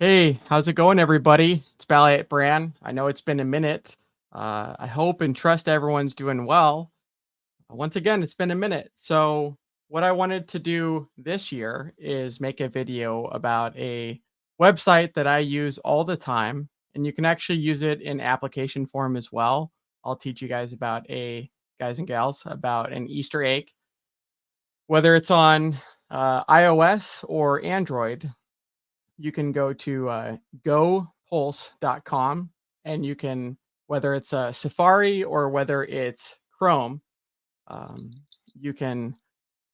Hey, how's it going, everybody? It's BallietBran. I know it's been a minute. I hope and trust everyone's doing well. Once again, it's been a minute. So, what I wanted to do this year is make a video about a website that I use all the time, and you can actually use it in application form as well. I'll teach you guys and gals, about an Easter egg, whether it's on iOS or Android. You can go to gopulse.com, and you can, whether it's Safari or whether it's Chrome, um, you can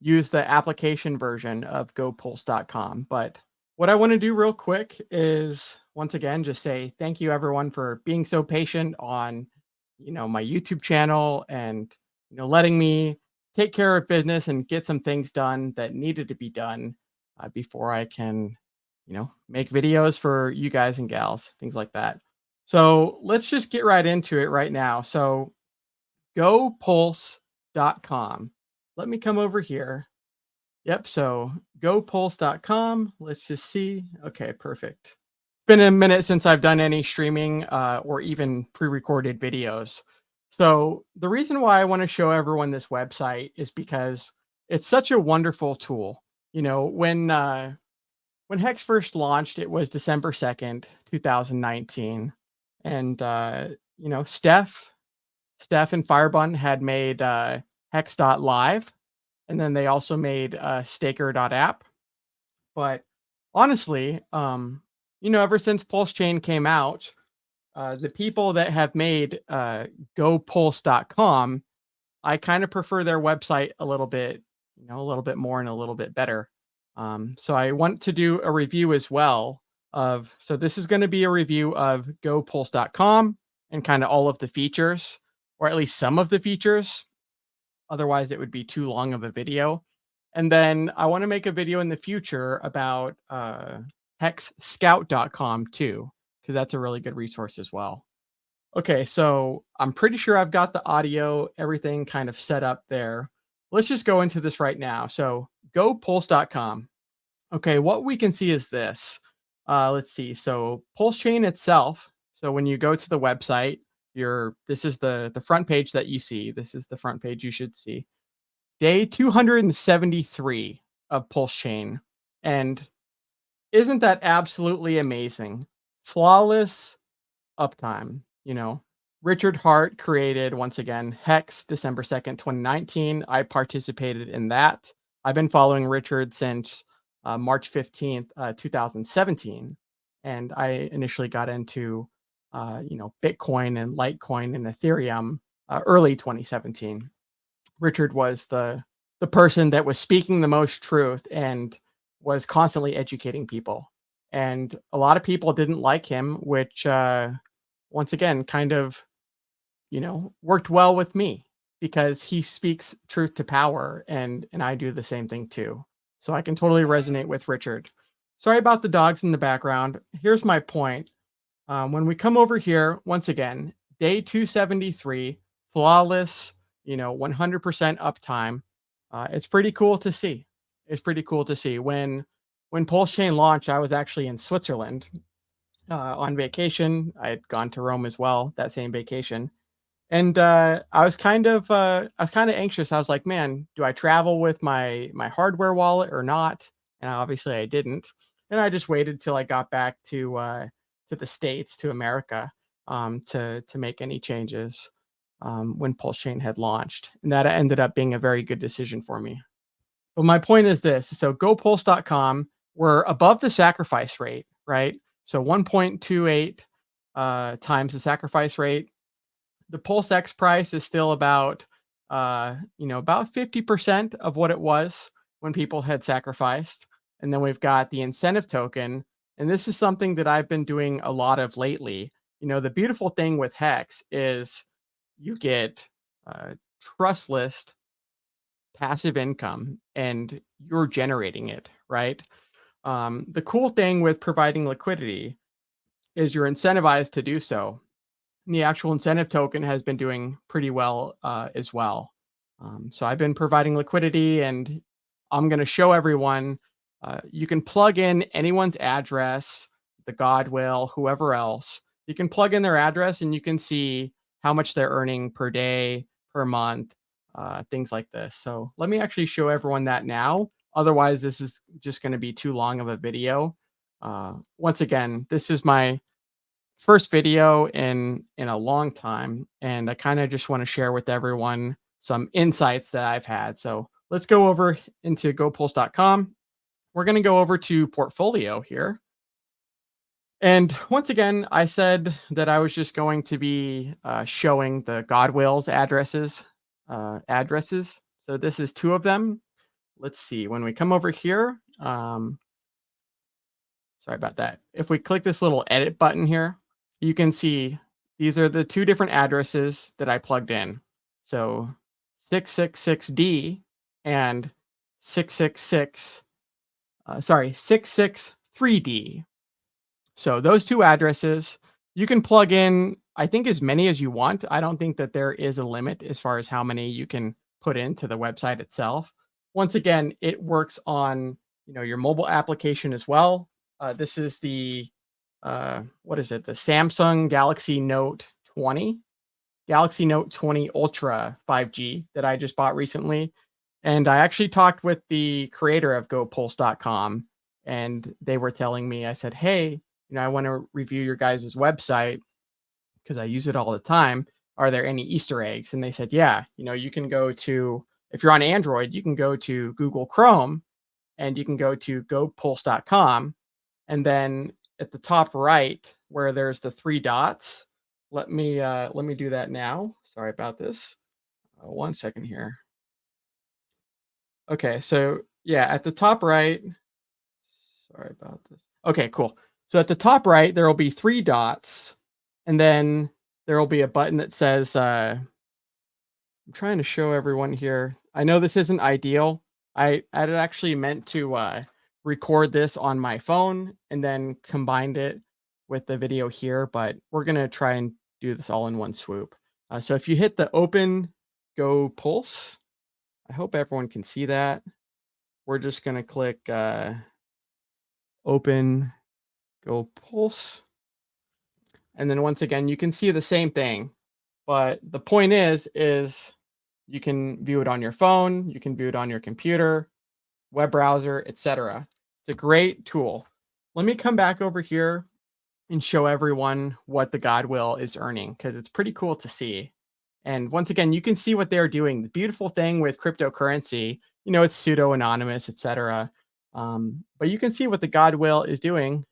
use the application version of gopulse.com. But what I want to do real quick is once again just say thank you everyone for being so patient on my YouTube channel, and letting me take care of business and get some things done that needed to be done before I can make videos for you guys and gals, things like that. So let's just get right into it right now. So gopulse.com. Let me come over here. Yep. So gopulse.com. Let's just see. Okay, perfect. It's been a minute since I've done any streaming or even pre recorded videos. So the reason why I want to show everyone this website is because it's such a wonderful tool. When Hex first launched, it was December 2nd, 2019. And, Steph and Firebun had made Hex.live, and then they also made Staker.app. But honestly, ever since Pulse Chain came out, the people that have made GoPulse.com, I kind of prefer their website a little bit more and a little bit better. So I want to do a review as well so this is going to be a review of gopulse.com and kind of all of the features, or at least some of the features. Otherwise, it would be too long of a video. And then I want to make a video in the future about hexscout.com too, because that's a really good resource as well. Okay, so I'm pretty sure I've got the audio, everything kind of set up there. Let's just go into this right now. So gopulse.com. Okay, what we can see is this. Let's see. So Pulse Chain itself. So when you go to the website, this is the front page that you see. This is the front page you should see. Day 273 of Pulse Chain. And isn't that absolutely amazing? Flawless uptime. Richard Hart created, once again, Hex December 2nd, 2019. I participated in that. I've been following Richard since March 15th, 2017. And I initially got into, Bitcoin and Litecoin and Ethereum early 2017. Richard was the person that was speaking the most truth and was constantly educating people. And a lot of people didn't like him, which once again kind of worked well with me, because he speaks truth to power, and I do the same thing too. So I can totally resonate with Richard. Sorry about the dogs in the background. Here's my point. When we come over here, once again, day 273, flawless, 100% uptime. It's pretty cool to see. It's pretty cool to see. When Pulse Chain launched, I was actually in Switzerland on vacation. I had gone to Rome as well that same vacation, and I was kind of anxious. I was like, man, do I travel with my hardware wallet or not? And obviously I didn't. And I just waited till I got back to the States, to America, to make any changes when Pulse Chain had launched. And that ended up being a very good decision for me. But my point is this. So gopulse.com, we're above the sacrifice rate, right? So 1.28 times the sacrifice rate. The Pulse X price is still about 50% of what it was when people had sacrificed. And then we've got the incentive token. And this is something that I've been doing a lot of lately. The beautiful thing with Hex is you get trust list passive income, and you're generating it, right? The cool thing with providing liquidity is you're incentivized to do so. And the actual incentive token has been doing pretty well as well. So I've been providing liquidity, and I'm going to show everyone. You can plug in anyone's address. the Godwill, whoever else, you can plug in their address and you can see how much they're earning per day, per month, things like this. So let me actually show everyone that now. Otherwise, this is just going to be too long of a video. Once again, this is my first video in a long time, and I kind of just want to share with everyone some insights that I've had. So let's go over into gopulse.com. We're going to go over to portfolio here. And once again, I said that I was just going to be showing the Godwill's addresses. So this is two of them. Let's see. When we come over here, sorry about that. If we click this little edit button here, you can see these are the two different addresses that I plugged in. So 666D and 663D. So those two addresses, you can plug in, I think, as many as you want. I don't think that there is a limit as far as how many you can put into the website itself. Once again, it works on, your mobile application as well. This is the what is it? The Samsung Galaxy Note 20 Ultra 5G that I just bought recently. And I actually talked with the creator of GoPulse.com, and they were telling me, I said, hey, I want to review your guys' website because I use it all the time. Are there any Easter eggs? And they said, yeah, you can go to, if you're on Android, you can go to Google Chrome and you can go to gopulse.com. And then at the top right, where there's the three dots, let me do that now. Sorry about this. 1 second here. Okay, so yeah, at the top right, sorry about this. Okay, cool. So at the top right, there will be three dots, and then there will be a button that says, I'm trying to show everyone here. I know this isn't ideal. I had actually meant to record this on my phone and then combined it with the video here, but we're going to try and do this all in one swoop. So if you hit the open Go Pulse, I hope everyone can see that. We're just going to click open Go Pulse. And then once again, you can see the same thing. But the point is you can view it on your phone, you can view it on your computer, web browser, etc. It's a great tool. Let me come back over here and show everyone what the Godwill is earning, because it's pretty cool to see. And once again, you can see what they're doing. The beautiful thing with cryptocurrency, it's pseudo-anonymous, etc. But you can see what the Godwill is doing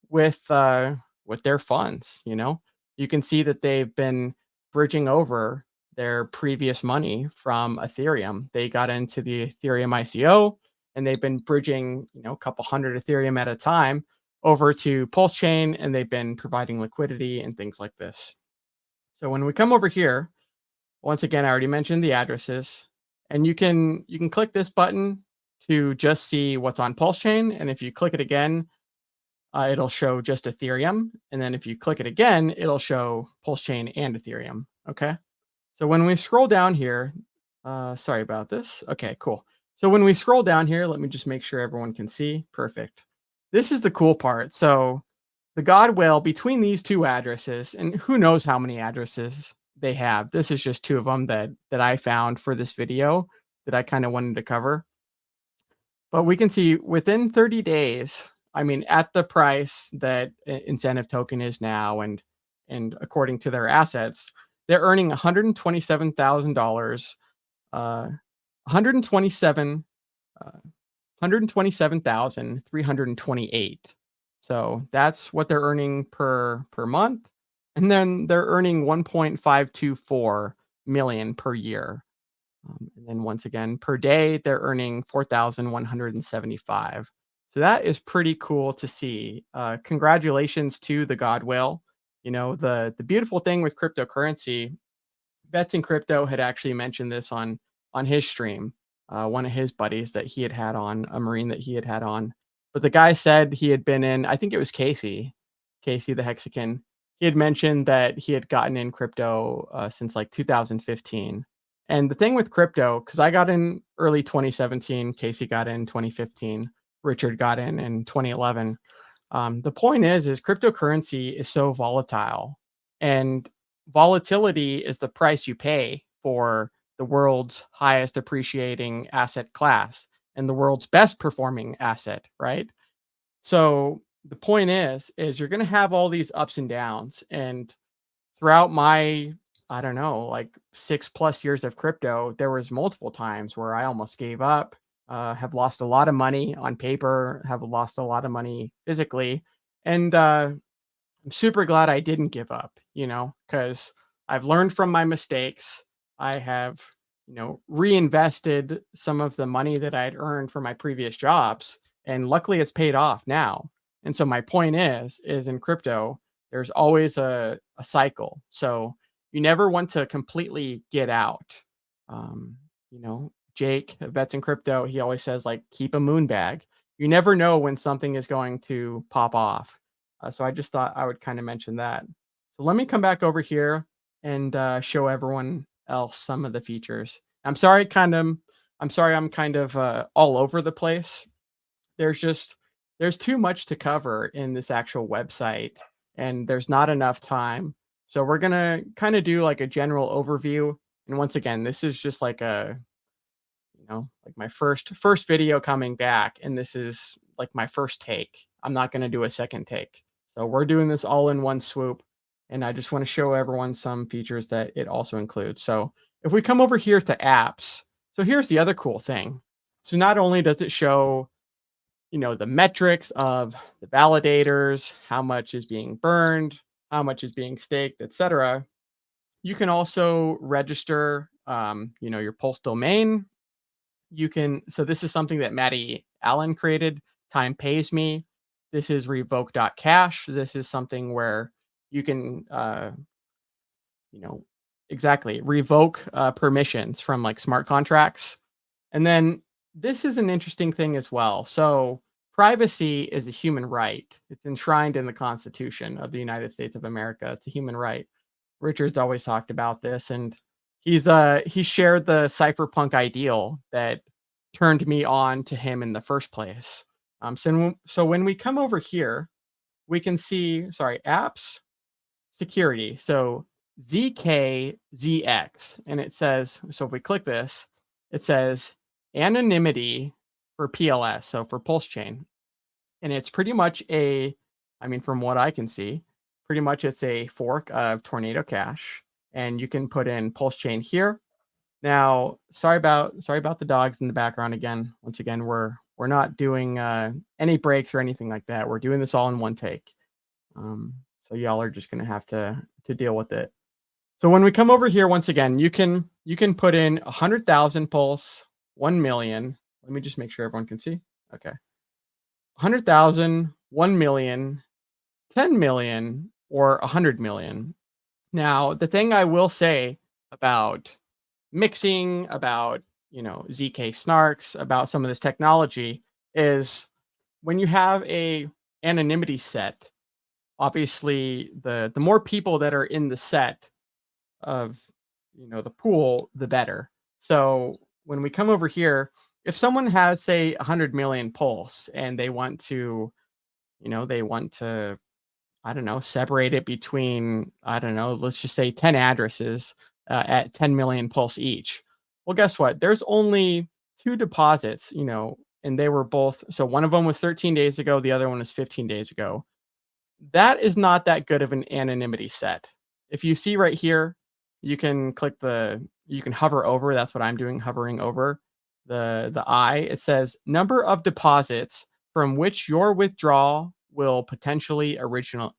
with their funds. You can see that they've been bridging over their previous money from Ethereum. They got into the Ethereum ICO, and they've been bridging, a couple hundred Ethereum at a time over to Pulse Chain, and they've been providing liquidity and things like this. So when we come over here, once again, I already mentioned the addresses, and you can click this button to just see what's on Pulse Chain, and if you click it again, it'll show just Ethereum, and then if you click it again, it'll show Pulse Chain and Ethereum. Okay. So when we scroll down here, sorry about this. Okay, cool. So when we scroll down here, let me just make sure everyone can see. Perfect. This is the cool part. So the Godwill between these two addresses, and who knows how many addresses they have. This is just two of them that I found for this video that I kind of wanted to cover. But we can see within 30 days, I mean, at the price that incentive token is now, and according to their assets, they're earning $127,000, 127,328. So that's what they're earning per month, and then they're earning 1.524 million per year. And then once again, per day, they're earning 4,175. So that is pretty cool to see. Congratulations to the Godwill. The beautiful thing with cryptocurrency, Bets in Crypto had actually mentioned this on his stream. One of his buddies that he had on, a Marine that he had on. But the guy said he had been in, I think it was Casey the Hexican. He had mentioned that he had gotten in crypto since like 2015. And the thing with crypto, because I got in early 2017, Casey got in 2015, Richard got in 2011. The point is cryptocurrency is so volatile, and volatility is the price you pay for the world's highest appreciating asset class and the world's best performing asset, right? So the point is you're going to have all these ups and downs, and throughout my, I don't know, like 6+ years of crypto, there was multiple times where I almost gave up, have lost a lot of money on paper, have lost a lot of money physically. And I'm super glad I didn't give up, because I've learned from my mistakes. I have, reinvested some of the money that I'd earned from my previous jobs, and luckily it's paid off now. And so my point is in crypto, there's always a cycle. So you never want to completely get out. Jake of Bets in Crypto, he always says like keep a moon bag. You never know when something is going to pop off. So I just thought I would kind of mention that. So let me come back over here and show everyone else some of the features. I'm sorry I'm kind of all over the place. There's just there's too much to cover in this actual website, and there's not enough time. So we're gonna kind of do like a general overview. And once again, this is just like like my first video coming back, and this is like my first take. I'm not going to do a second take. So we're doing this all in one swoop, and I just want to show everyone some features that it also includes. So if we come over here to apps, so here's the other cool thing. So not only does it show, the metrics of the validators, how much is being burned, how much is being staked, etc. You can also register, your Pulse domain. You can, so this is something that Maddie Allen created. Time pays me. This is revoke.cash. This is something where you can you know exactly revoke permissions from like smart contracts. And then this is an interesting thing as well. So privacy is a human right. It's enshrined in the Constitution of the United States of America. It's a human right. Richard's always talked about this, and he shared the cypherpunk ideal that turned me on to him in the first place. So when we come over here, we can see, sorry, apps security. So ZKZX, and it says, so if we click this, it says anonymity for PLS, so for Pulse Chain. And it's pretty much I mean, from what I can see, pretty much it's a fork of Tornado Cash, and you can put in Pulse Chain here. Now, sorry about the dogs in the background again. Once again, we're not doing any breaks or anything like that. We're doing this all in one take. So y'all are just gonna have to deal with it. So when we come over here, once again, you can put in 100,000 pulse, 1 million. Let me just make sure everyone can see. Okay, 100,000, 1 million, 10 million, or 100 million. Now, the thing I will say about mixing, about ZK snarks, about some of this technology is when you have a anonymity set, obviously the more people that are in the set of the pool, the better. So when we come over here, if someone has say 100 million pulse and they want to I don't know, separate it between, I don't know, let's just say 10 addresses at 10 million pulse each. Well, guess what? There's only two deposits, and they were both, so one of them was 13 days ago, the other one was 15 days ago. That is not that good of an anonymity set. If you see right here, you can hover over, that's what I'm doing, hovering over the eye. It says number of deposits from which your withdrawal will potentially originate.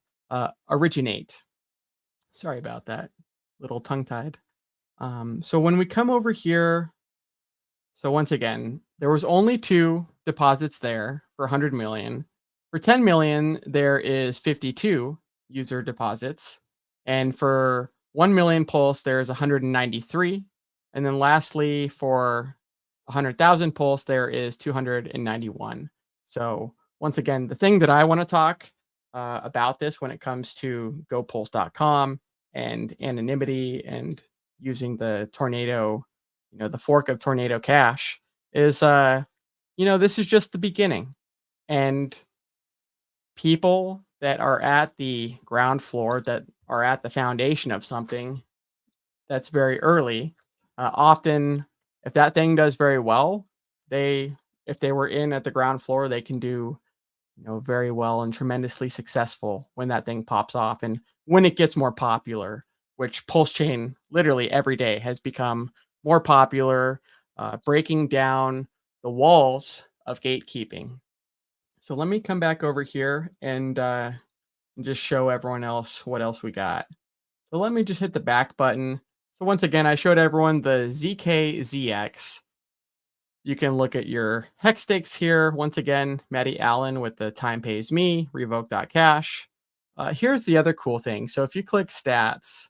Sorry about that. Little tongue tied. So when we come over here, so once again, there was only two deposits there for 100 million. For 10 million, there is 52 user deposits. And for 1 million pulse, there's 193. And then lastly, for 100,000 pulse, there is 291. So once again, the thing that I want to talk about this when it comes to gopulse.com and anonymity and using the tornado, the fork of Tornado Cash is, this is just the beginning. And people that are at the ground floor, that are at the foundation of something that's very early, often if that thing does very well, they if they were in at the ground floor, they can do, very well and tremendously successful when that thing pops off and when it gets more popular, which Pulse Chain literally every day has become more popular, breaking down the walls of gatekeeping. So let me come back over here and just show everyone else what else we got. So let me just hit the back button. So once again, I showed everyone the ZKZX. You can look at your hex stakes here. Once again, Matty Allen with the time pays me, revoke.cash. Here's the other cool thing. So if you click stats,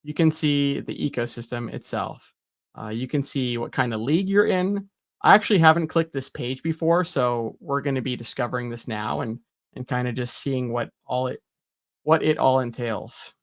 you can see the ecosystem itself. You can see what kind of league you're in. I actually haven't clicked this page before, so we're going to be discovering this now and kind of just seeing what it all entails.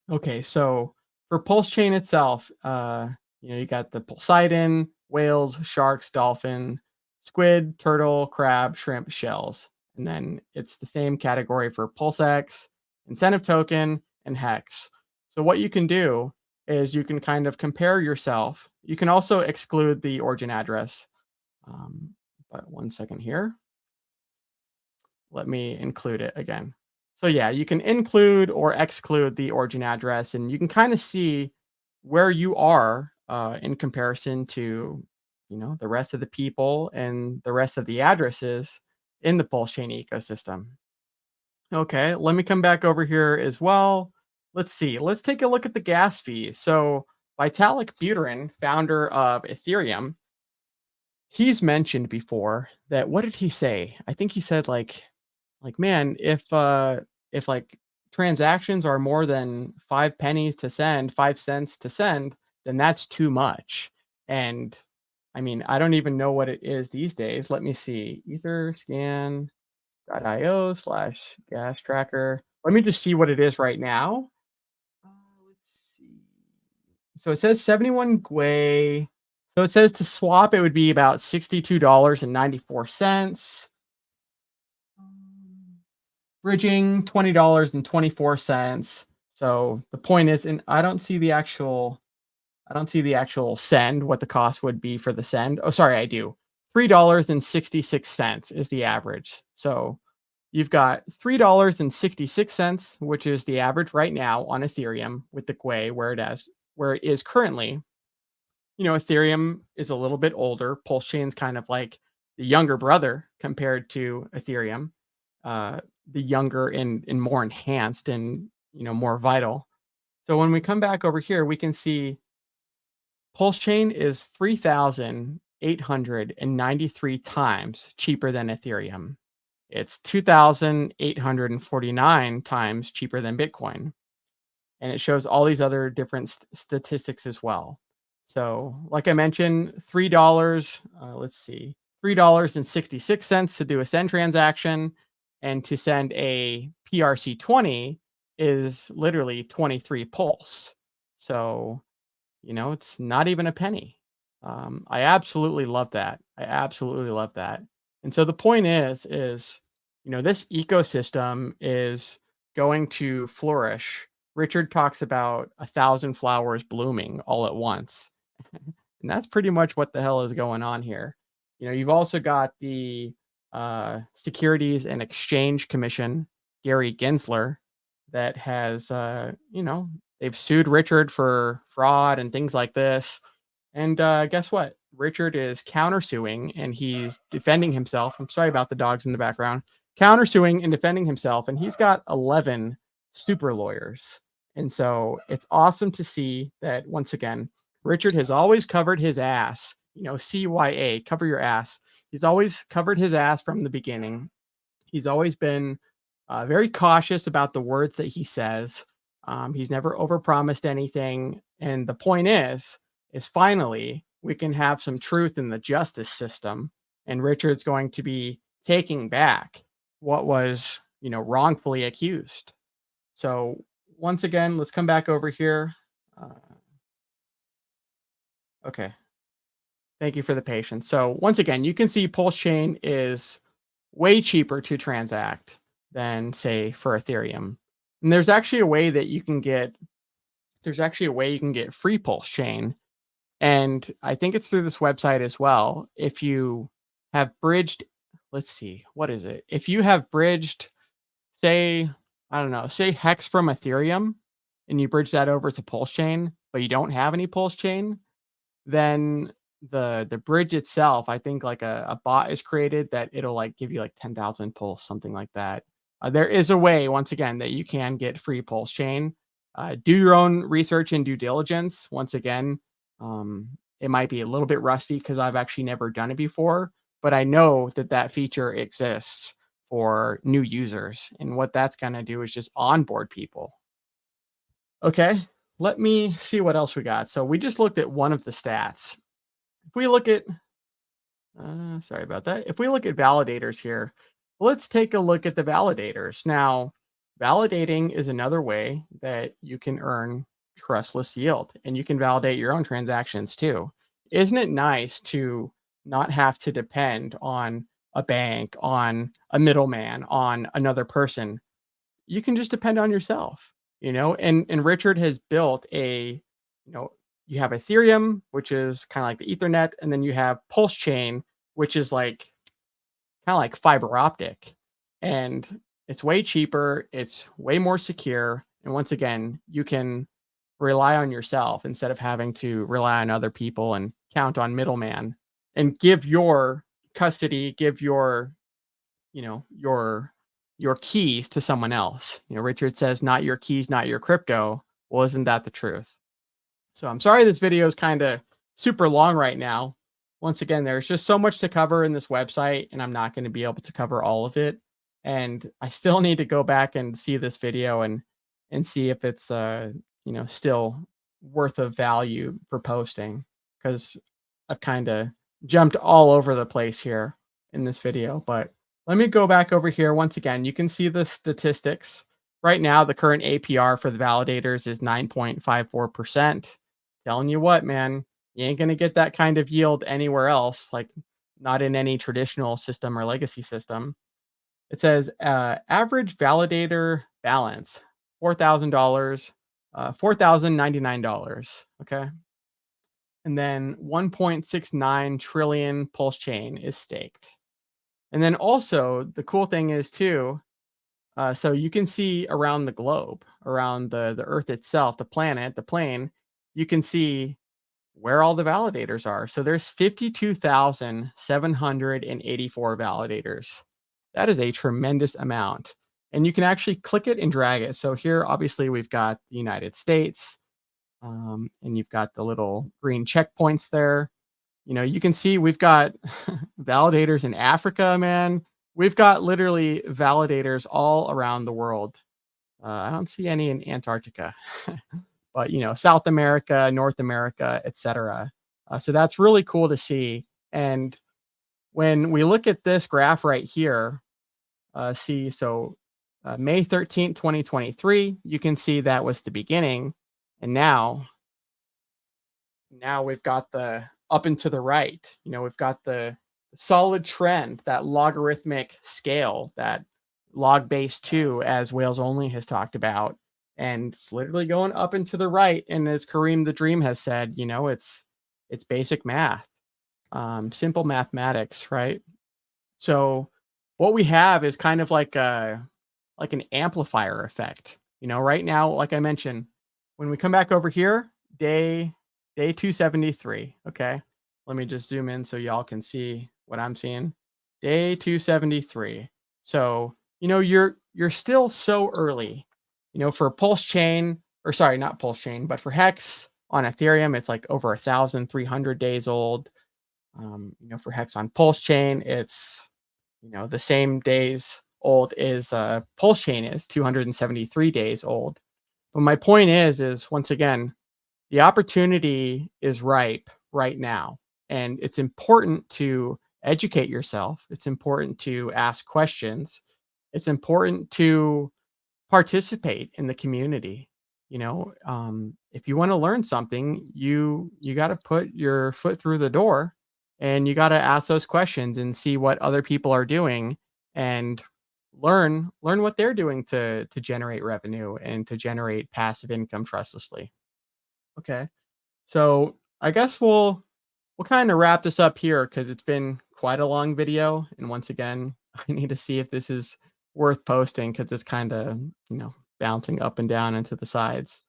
Okay, so for Pulse Chain itself, you got the Poseidon, whales, sharks, dolphin, squid, turtle, crab, shrimp, shells. And then it's the same category for PulseX, incentive token, and Hex. So what you can do is you can kind of compare yourself. You can also exclude the origin address. Um, but one second here. Let me include it again. So yeah, you can include or exclude the origin address, and you can kind of see where you are in comparison to, the rest of the people and the rest of the addresses in the Pulse Chain ecosystem. Okay, let me come back over here as well. Let's see. Let's take a look at the gas fees. So Vitalik Buterin, founder of Ethereum, he's mentioned before that. What did he say? I think he said like, man, if like transactions are more than 5 pennies to send, 5 cents to send, then that's too much. And I mean, I don't even know what it is these days. Let me see. Etherscan.io/gas tracker. Let me just see what it is right now. Uh, let's see. So it says 71 Gwei. So it says to swap, it would be about $62.94. Bridging $20.24. So the point is, and I don't see the actual send, what the cost would be for the send. Oh, sorry, I do. $3.66 is the average. So you've got $3.66, which is the average right now on Ethereum with the Gwei where it is currently. Ethereum is a little bit older. Pulse Chain's kind of like the younger brother compared to Ethereum, the younger and more enhanced and more vital. So when we come back over here, we can see Pulse Chain is 3,893 times cheaper than Ethereum. It's 2,849 times cheaper than Bitcoin, and it shows all these other different statistics as well. So, like I mentioned, $3. Let's see, $3.66 to do a send transaction, and to send a PRC20 is literally 23 pulse. So, it's not even a penny. I absolutely love that. I absolutely love that. And so the point is, this ecosystem is going to flourish. Richard talks about 1,000 flowers blooming all at once. And that's pretty much what the hell is going on here. You've also got the Securities and Exchange Commission, Gary Gensler, that has, they've sued Richard for fraud and things like this. And guess what? Richard is countersuing and he's defending himself. I'm sorry about the dogs in the background. Countersuing and defending himself. And he's got 11 super lawyers. And so it's awesome to see that once again, Richard has always covered his ass. CYA, cover your ass. He's always covered his ass from the beginning. He's always been very cautious about the words that he says. He's never overpromised anything. And the point is finally we can have some truth in the justice system. And Richard's going to be taking back what was, wrongfully accused. So once again, let's come back over here. Uh, okay. Thank you for the patience. So once again, you can see Pulse Chain is way cheaper to transact than say for Ethereum. And there's actually a way you can get free Pulse chain, and I think it's through this website as well. If you have bridged, let's see, what is it? If you have bridged, say, I don't know, say Hex from Ethereum, and you bridge that over to Pulse chain, but you don't have any Pulse chain, then the bridge itself, I think like a bot is created that it'll like give you like 10,000 pulse, something like that. There is a way, once again, that you can get free pulse chain. Do your own research and due diligence. Once again, it might be a little bit rusty because I've actually never done it before, but I know that that feature exists for new users. And what that's going to do is just onboard people. Okay, let me see what else we got. So we just looked at one of the stats. If we look at, sorry about that. If we look at validators here, let's take a look at the validators. Now, validating is another way that you can earn trustless yield, and you can validate your own transactions too. Isn't it nice to not have to depend on a bank, on a middleman, on another person? You can just depend on yourself, and Richard has built you have Ethereum, which is kind of like the Ethernet, and then you have Pulse Chain, which is like kind of like fiber optic. And it's way cheaper, it's way more secure. And once again, you can rely on yourself instead of having to rely on other people and count on middleman and give your custody, give your keys to someone else. Richard says, not your keys, not your crypto. Well, isn't that the truth? So I'm sorry this video is kind of super long right now. Once again, there's just so much to cover in this website, and I'm not going to be able to cover all of it. And I still need to go back and see this video and see if it's still worth of value for posting, because I've kind of jumped all over the place here in this video. But let me go back over here. Once again, you can see the statistics. Right now, the current APR for the validators is 9.54%. Telling you what, man, you ain't going to get that kind of yield anywhere else, like not in any traditional system or legacy system. It says average validator balance, $4,000, $4,099. Okay. And then 1.69 trillion pulse chain is staked. And then also the cool thing is too, so you can see around the globe, around the Earth itself, the planet, the plane, you can see where all the validators are. So there's 52,784 validators. That is a tremendous amount. And you can actually click it and drag it. So here, obviously, we've got the United States, and you've got the little green checkpoints there. You can see we've got validators in Africa, man. We've got literally validators all around the world. I don't see any in Antarctica, but South America, North America, etc. So that's really cool to see. And when we look at this graph right here, May 13th, 2023, you can see that was the beginning. And now we've got the up and to the right. We've got the solid trend, that logarithmic scale, that log base 2, as Whales Only has talked about. And it's literally going up and to the right. And as Kareem the Dream has said, it's basic math, simple mathematics, right? So what we have is kind of like an amplifier effect. Right now, like I mentioned, when we come back over here, day 273. Okay. Let me just zoom in so y'all can see what I'm seeing. Day 273. So, you're still so early. For Pulse Chain, or sorry, not Pulse Chain, but for Hex on Ethereum, it's like over 1,300 days old. For Hex on Pulse Chain, it's the same days old as Pulse Chain is, 273 days old. But my point is once again, the opportunity is ripe right now, and it's important to educate yourself. It's important to ask questions. It's important to participate in the community. If you want to learn something, you got to put your foot through the door, and you got to ask those questions and see what other people are doing and learn what they're doing to generate revenue and to generate passive income trustlessly. Okay. So I guess we'll kind of wrap this up here because it's been quite a long video. And once again, I need to see if this is worth posting because it's kind of, bouncing up and down into the sides.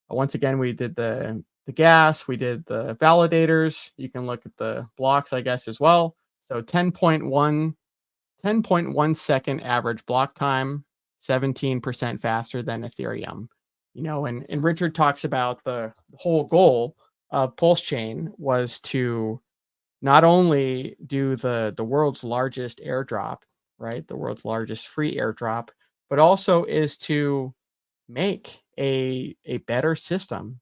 Once again, we did the gas, we did the validators. You can look at the blocks, I guess, as well. So 10.1 average block time, 17% faster than Ethereum. And Richard talks about the whole goal of Pulse Chain was to not only do the world's largest airdrop, right? The world's largest free airdrop, but also is to make a better system.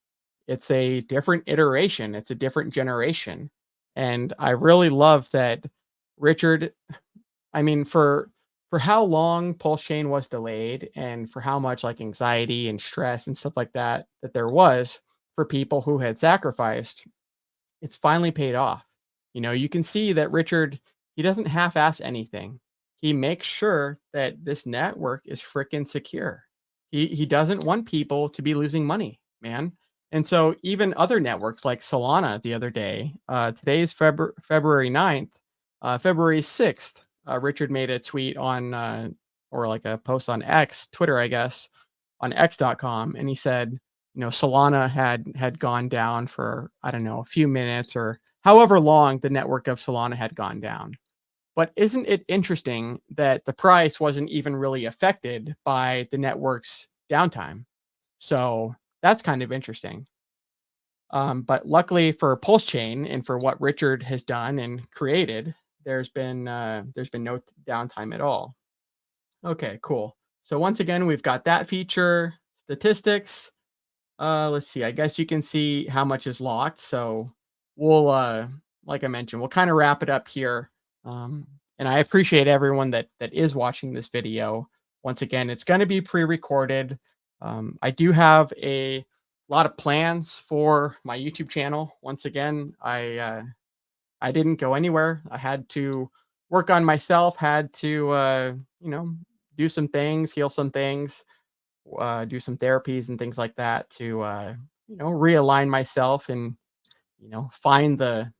It's a different iteration, it's a different generation. And I really love that Richard, I mean, for how long Pulse Chain was delayed and for how much like anxiety and stress and stuff like that there was for people who had sacrificed, it's finally paid off. You can see that Richard, he doesn't half-ass anything. He makes sure that this network is freaking secure. He doesn't want people to be losing money, man. And so even other networks like Solana the other day, today is February 9th, February 6th, Richard made a tweet on or like a post on X, Twitter, I guess, on x.com, and he said, Solana had gone down for, I don't know, a few minutes or however long the network of Solana had gone down. But isn't it interesting that the price wasn't even really affected by the network's downtime? So that's kind of interesting. But luckily for Pulse Chain and for what Richard has done and created, there's been no downtime at all. Okay, cool. So once again, we've got that feature, statistics. Let's see. I guess you can see how much is locked. So we'll, like I mentioned, we'll kind of wrap it up here. Um, and I appreciate everyone that is watching this video. Once again, it's going to be pre-recorded. I do have a lot of plans for my YouTube channel. Once again, I didn't go anywhere. I had to work on myself. Had to do some things, heal some things, do some therapies and things like that to realign myself and find the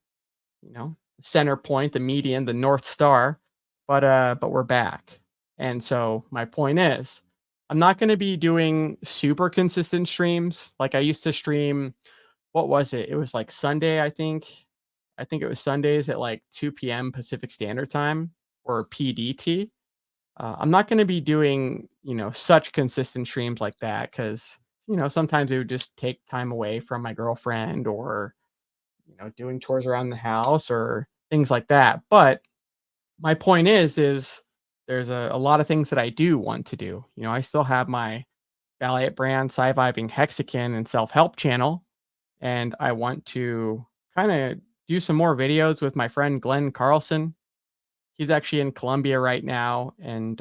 center point, the median, the north star. But we're back, and so my point is, I'm not going to be doing super consistent streams like I used to stream. What was it? It was like Sunday, I think. I think it was Sundays at like 2 p.m. Pacific Standard Time or PDT. I'm not going to be doing, such consistent streams like that because, sometimes it would just take time away from my girlfriend or, doing chores around the house or things like that. But my point is there's a lot of things that I do want to do. I still have my BallietBran, Surviving Hexagon, and self help channel. And I want to kind of do some more videos with my friend Glenn Carlson. He's actually in Colombia right now and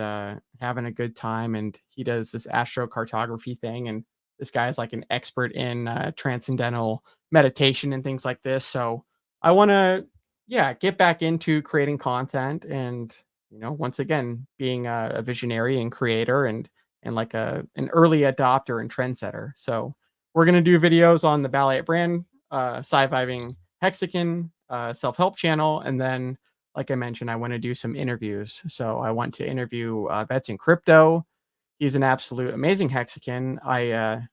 having a good time. And he does this astrocartography thing. And this guy is like an expert in transcendental meditation and things like this. So I want to, yeah, get back into creating content and once again being a visionary and creator and like an early adopter and trendsetter. So we're gonna do videos on the BallietBran, Surviving Hexagon, self-help channel, and then like I mentioned, I want to do some interviews. So I want to interview Bets in Crypto. He's an absolute amazing hexagon. I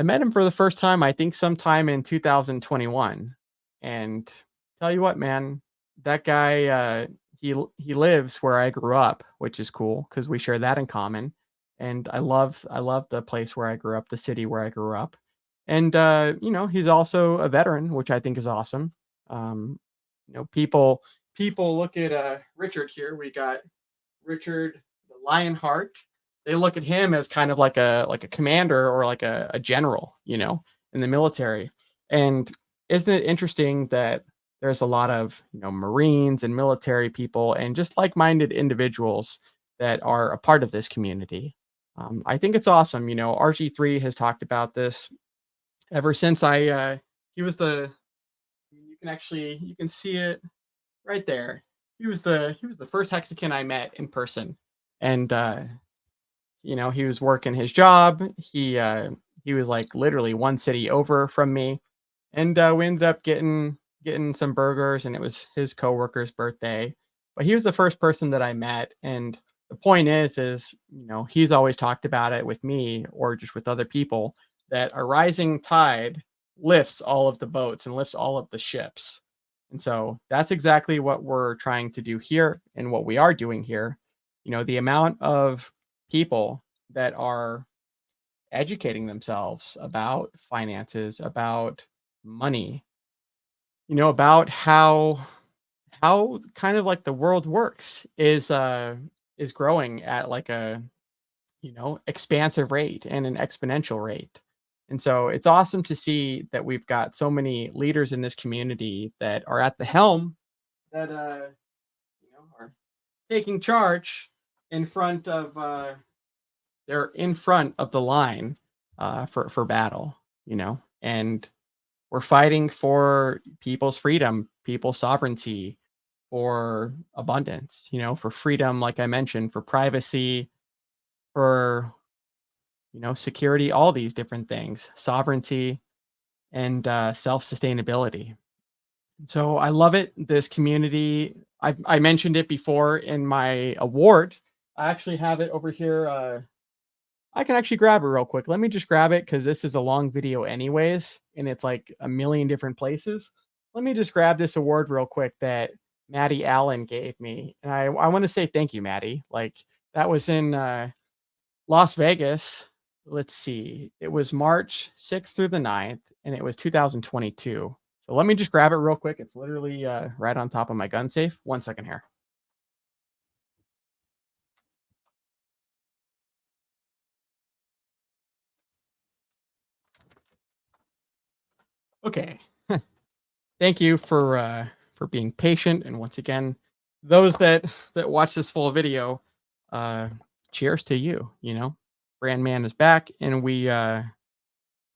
met him for the first time, I think, sometime in 2021. And tell you what, man, that guy, he lives where I grew up, which is cool because we share that in common. And I love the place where I grew up, the city where I grew up. And he's also a veteran, which I think is awesome. Um, people look at Richard here. We got Richard the Lionheart. They look at him as kind of like a commander or like a general, in the military. And isn't it interesting that there's a lot of Marines and military people and just like-minded individuals that are a part of this community. I think it's awesome. RG3 has talked about this ever since he was the you can see it right there. He was the first hexagon I met in person, And he was working his job. He was like literally one city over from me, and we ended up getting some burgers, and it was his coworker's birthday. But he was the first person that I met, and the point is he's always talked about it with me or just with other people that a rising tide lifts all of the boats and lifts all of the ships. And so that's exactly what we're trying to do here and what we are doing here. The amount of people that are educating themselves about finances, about money, about how kind of like the world works is growing at like a expansive rate and an exponential rate. And so it's awesome to see that we've got so many leaders in this community that are at the helm that are taking charge in front of they're in front of the line for battle, and we're fighting for people's freedom, people's sovereignty, for abundance, for freedom, like I mentioned, for privacy, for security, all these different things, sovereignty, and self sustainability. So I love it. This community, I mentioned it before in my award. I actually have it over here. I can actually grab it real quick. Let me just grab it because this is a long video, anyways, and it's like a million different places. Let me just grab this award real quick that Maddie Allen gave me. And I want to say thank you, Maddie. Like, that was in Las Vegas. Let's see. It was March 6th through the 9th, and it was 2022. So let me just grab it real quick. It's literally right on top of my gun safe. 1 second here. Okay. Thank you for being patient, and once again, those that watch this full video, uh, cheers to you. Brand Man is back, and we're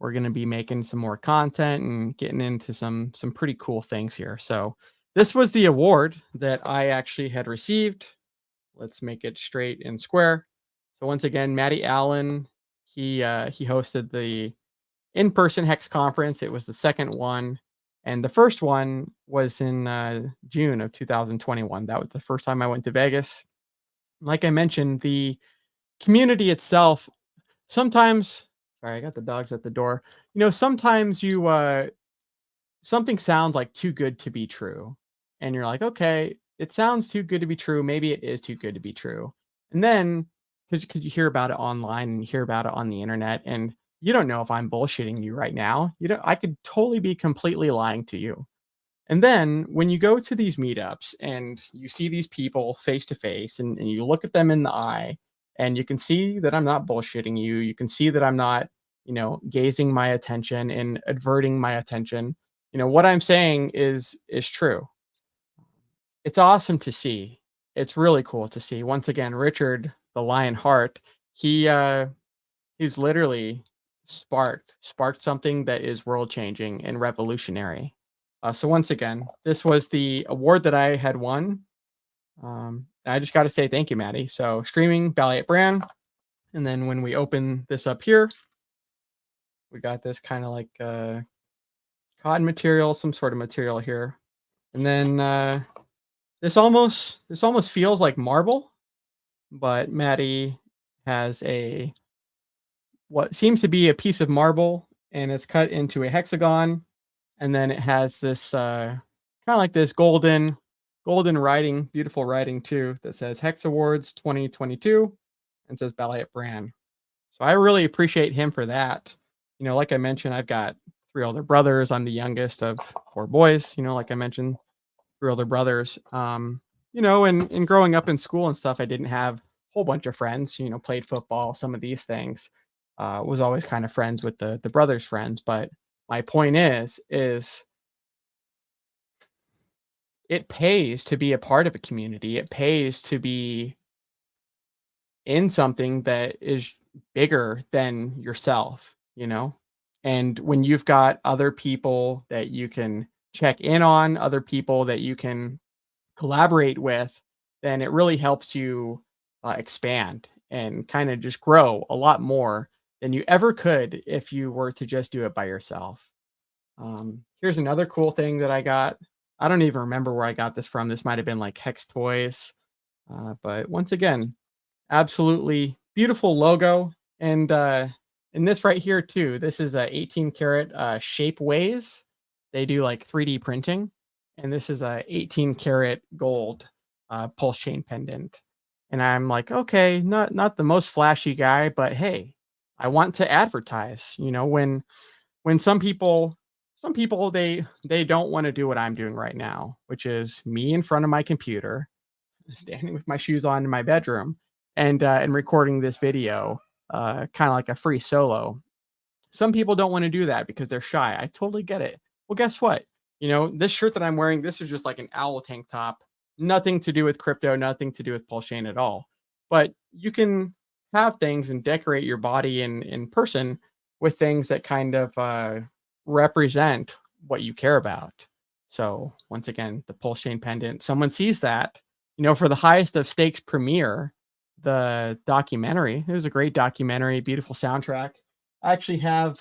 gonna be making some more content and getting into some pretty cool things here. So this was the award that I actually had received. Let's make it straight and square. So once again, Matty Allen, he hosted the in-person Hex conference. It was the second one, and the first one was in June of 2021. That was the first time I went to Vegas. Like I mentioned, the community itself sometimes. Sorry, I got the dogs at the door. Sometimes something sounds like too good to be true, and you're like, okay, it sounds too good to be true. Maybe it is too good to be true, and then because you hear about it online and you hear about it on the internet, and you don't know if I'm bullshitting you right now. I could totally be completely lying to you. And then when you go to these meetups and you see these people face to face, and you look at them in the eye, and you can see that I'm not bullshitting you. You can see that I'm not, gazing my attention and averting my attention. What I'm saying is true. It's awesome to see. It's really cool to see. Once again, Richard, the Lion Heart, he he's literally sparked something that is world changing and revolutionary. So once again, this was the award that I had won. I just got to say thank you, Maddie. So streaming BallietBran, and then when we open this up here, we got this kind of like cotton material, some sort of material here, and then this almost feels like marble, but Maddie has a what seems to be a piece of marble, and it's cut into a hexagon, and then it has this kind of like this golden writing, beautiful writing too, that says Hex Awards 2022 and says BallietBran. So I really appreciate him for that. Like I mentioned, I've got three older brothers. I'm the youngest of four boys. Like I mentioned, three older brothers. And growing up in school and stuff, I didn't have a whole bunch of friends. Played football, some of these things. Was always kind of friends with the brothers' friends. But my point is it pays to be a part of a community. It pays to be in something that is bigger than yourself. And when you've got other people that you can check in on, other people that you can collaborate with, then it really helps you expand and kind of just grow a lot more than you ever could if you were to just do it by yourself. Here's another cool thing that I got. I don't even remember where I got this from. This might have been like Hex Toys. But once again, absolutely beautiful logo. And this right here too, this is a 18 karat shape ways. They do like 3D printing. And this is a 18 karat gold pulse chain pendant. And I'm like, okay, not the most flashy guy, but hey, I want to advertise. When some people they don't want to do what I'm doing right now, which is me in front of my computer standing with my shoes on in my bedroom and recording this video, kind of like a free solo. Some people don't want to do that because they're shy. I totally get it. Well, guess what? This shirt that I'm wearing, this is just like an owl tank top, nothing to do with crypto, nothing to do with Pulse Chain at all. But you can have things and decorate your body in person with things that kind of represent what you care about. So once again, the Pulse Chain pendant, someone sees that, for the highest of stakes premiere, the documentary. It was a great documentary, beautiful soundtrack. I actually have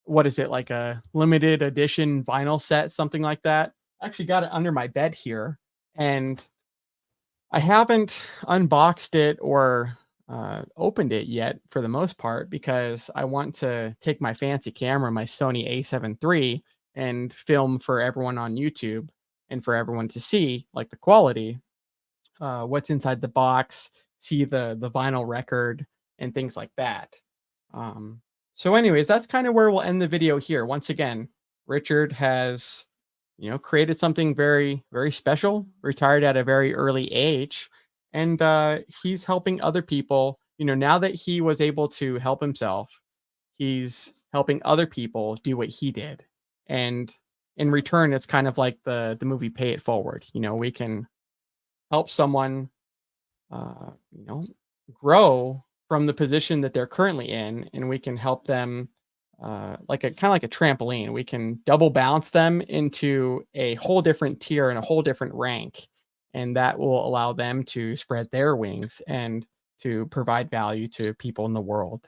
what is it, like a limited edition vinyl set, something like that. I actually got it under my bed here, and I haven't unboxed it or opened it yet for the most part because I want to take my fancy camera, my Sony A7 III, and film for everyone on YouTube and for everyone to see, like the quality, what's inside the box, see the vinyl record, and things like that. Um, so, anyways, that's kind of where we'll end the video here. Once again, Richard has, created something very, very special, retired at a very early age, and he's helping other people. Now that he was able to help himself, he's helping other people do what he did. And in return, it's kind of like the movie Pay It Forward. We can help someone uh, you know, grow from the position that they're currently in, and we can help them like a kind of like a trampoline. We can double bounce them into a whole different tier and a whole different rank, and that will allow them to spread their wings and to provide value to people in the world,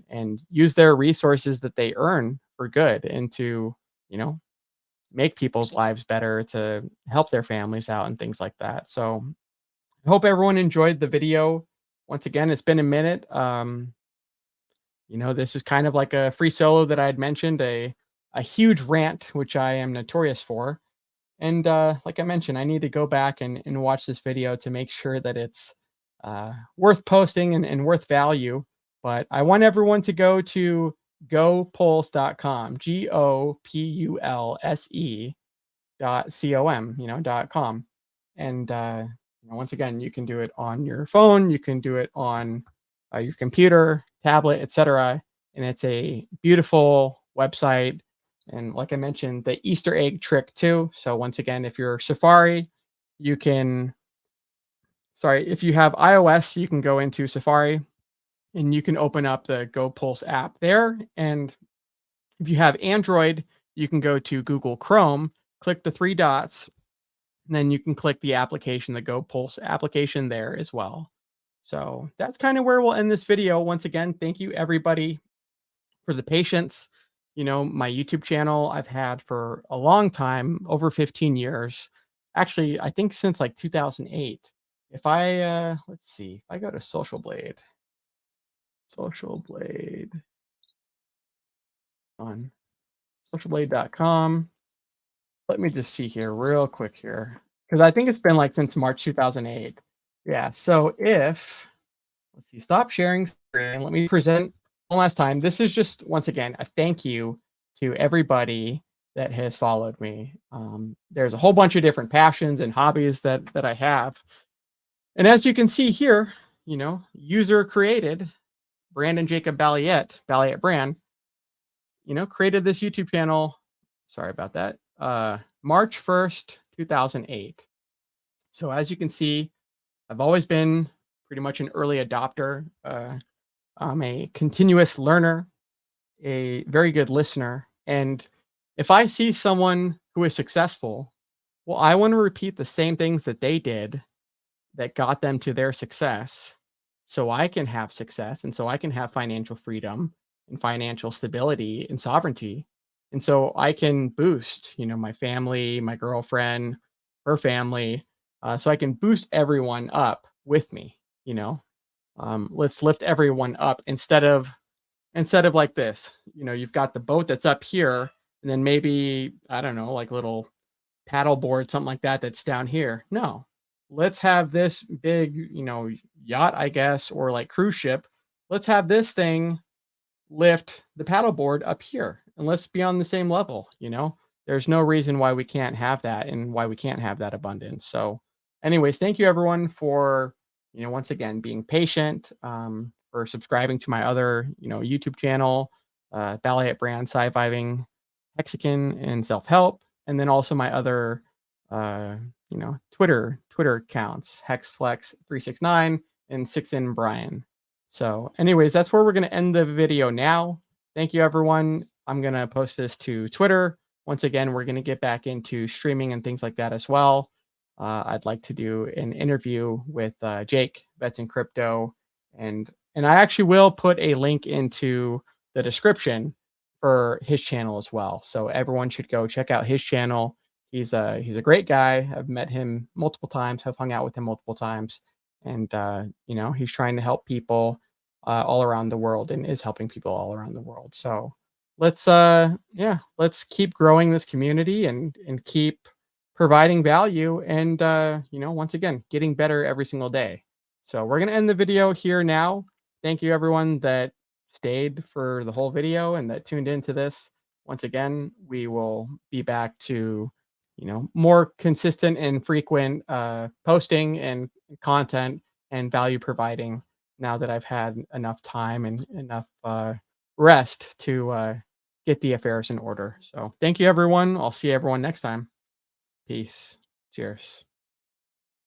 and use their resources that they earn for good and to you know make people's lives better, to help their families out and things like that. So I hope everyone enjoyed the video. Once again, it's been a minute. This is kind of like a free solo that I had mentioned, a huge rant, which I am notorious for. And like I mentioned, I need to go back and watch this video to make sure that it's worth posting and worth value. But I want everyone to go to gopulse.com, GOPULSE.com, and once again, you can do it on your phone, you can do it on your computer, tablet, etc. And it's a beautiful website. And like I mentioned, the Easter egg trick too. So once again, if you're Safari, you can, sorry, if you have iOS, you can go into Safari and you can open up the Go Pulse app there. And if you have Android, you can go to Google Chrome, click the three dots, and then you can click the application, the Go Pulse application there as well. So that's kind of where we'll end this video. Once again, thank you everybody for the patience. My YouTube channel I've had for a long time, over 15 years. Actually, I think since like 2008. If I let's see, if I go to Social Blade on socialblade.com. Let me just see here real quick here, because I think it's been like since March 2008. Yeah. So if let's see, stop sharing screen. Let me present one last time. This is just once again a thank you to everybody that has followed me. There's a whole bunch of different passions and hobbies that I have, and as you can see here, user created Brandon Jacob BallietBran, created this YouTube channel. Sorry about that. March 1st, 2008. So as you can see, I've always been pretty much an early adopter. I'm a continuous learner, a very good listener. And if I see someone who is successful, well, I want to repeat the same things that they did that got them to their success so I can have success and so I can have financial freedom and financial stability and sovereignty. And so I can boost, my family, my girlfriend, her family, so I can boost everyone up with me, you know. Let's lift everyone up instead of like this. You've got the boat that's up here, and then maybe, I don't know, like little paddle board, something like that that's down here. No. Let's have this big, yacht, I guess, or like cruise ship. Let's have this thing lift the paddleboard up here and let's be on the same level. There's no reason why we can't have that and why we can't have that abundance. So, anyways, thank you everyone for, once again, being patient, for subscribing to my other, YouTube channel, BallietBran, Sci-Fiving, Hexagon, and Self-Help. And then also my other, Twitter accounts, HexFlex369 and 6in Brian. So, anyways, that's where we're going to end the video now. Thank you, everyone. I'm going to post this to Twitter. Once again, we're going to get back into streaming and things like that as well. I'd like to do an interview with Jake, Bets in Crypto, and I actually will put a link into the description for his channel as well. So everyone should go check out his channel. He's a great guy. I've met him multiple times, have hung out with him multiple times, and he's trying to help people all around the world and is helping people all around the world. So let's keep growing this community and keep providing value and once again getting better every single day. So we're going to end the video here now. Thank you everyone that stayed for the whole video and that tuned into this. Once again, we will be back to more consistent and frequent posting and content and value providing now that I've had enough time and enough rest to get the affairs in order. So thank you, everyone. I'll see everyone next time. Peace. Cheers.